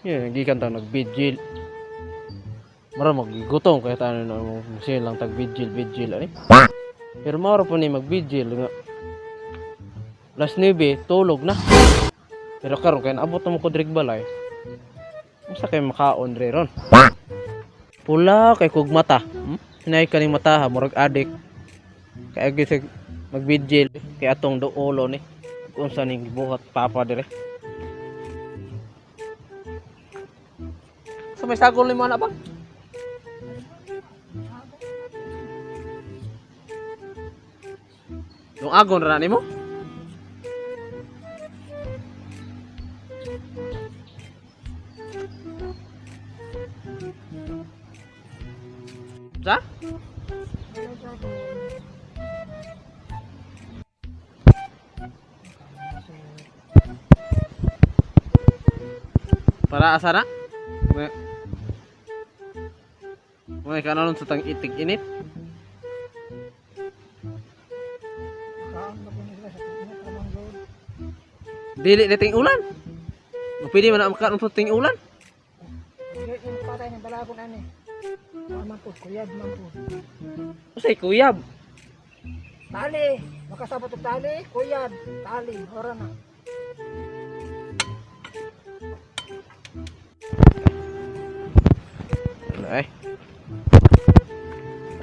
Yan, gikan ta nag-vigil. Mara magigutom kaya tayo na siya lang tag-vigil ani. Pero mara po ni mag-vigil nga. Last 9 tulog na. Pero karon kay naabot na mo ko drig balay. Unsa kay makaon re ron? Pula kay kog mata. Hinay kaning mata ha murag adik. Kay agi mag-vigil kay atong duolo ni. Unsa ning buhat papa dire. So may sagol ni mo na ba? Yung agon ra nimo? Sa? Para asa na? May kanon sa tang itik init. Dili dating ulan. Pwede man na makaon sa ting ulan. Yung patay ng balagon ani. Mama po, kuyab man po. Usay kuyab. Tali, makasabot og tali, kuyab, tali, ora na. Ay.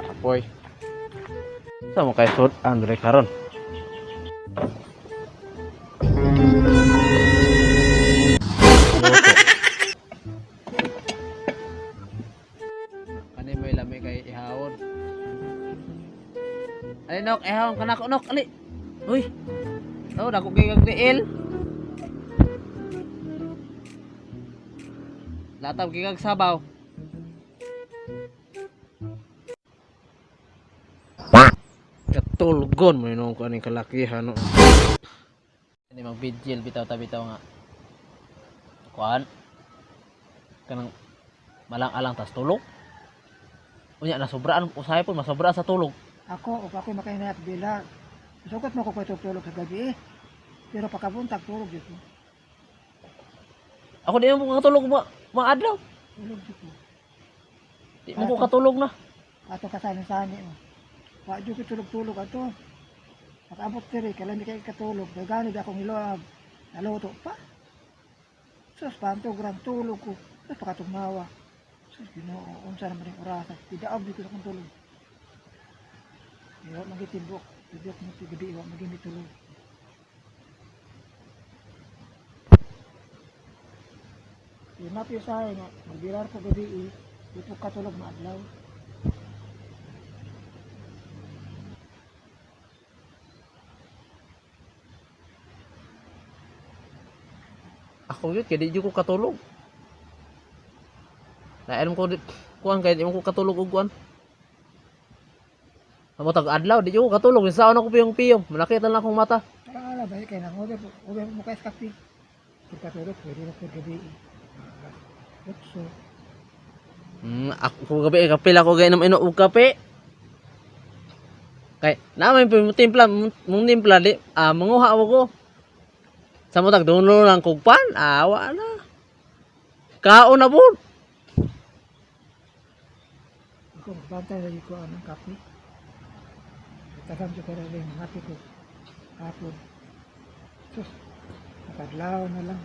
Apoy. Sama kay sud Andre karon. Ani may lami kay ihawon. Ali nok, ihawon kana ko nok, ali. Uy. Oh, dako kay kag diil. Latab kay kag sabaw. Katulgon mo nung kaning kalakihan no. Ini mag vigil bitaw nga. Kuan. Kanang malang-alang tas tulog. Unya na sobraan usahay pun masobra sa tulog. Ako makahinat bila. Sukat mo ko tulog sa gabi eh. Pero pagkabuntag tulog dito. Ako di mo katulog mga adlaw. Tulog dito. Di mo ko katulog na. Ato kasani-sani mo. Wa jud ko tulog-tulog ato. Nakaabot diri kailan di kay katulog. Dagani akong iluag. Naluto pa. Sus panto grang tulog ko. Sus pakatugnawa. Sus Ginoo, unsa naman yung oras. Tidaog dito akong tulog. Iwa magitibok. Tibok mo gabi iwa maging tulog. Yung napiyo sa nga, magbirar ko gabi dito katulog maadlaw. Ako yun, kaya di ko katulog. Nainom ko, kuhan kaya di mo ko katulog og kuhan. Amo tag adlaw, di ko katulog. Saan ako piyong-piyong. Malakita lang akong mata. Ala, bahay kayo nang ube mo kayo sa kape. Kung katulog, pwede na po gabi. Utso. Ako gabi, kapil ako gaya naman og kape. Kay, naman yung timpla, mong timpla, manguha ako ko. Sa mo tag dulo lang kog pan, awa na. Kaon na po. Ako magbantay lagi ko ang kape. Tasam ko rin ang hati ko. Hapon. Sus, nakadlaw na lang.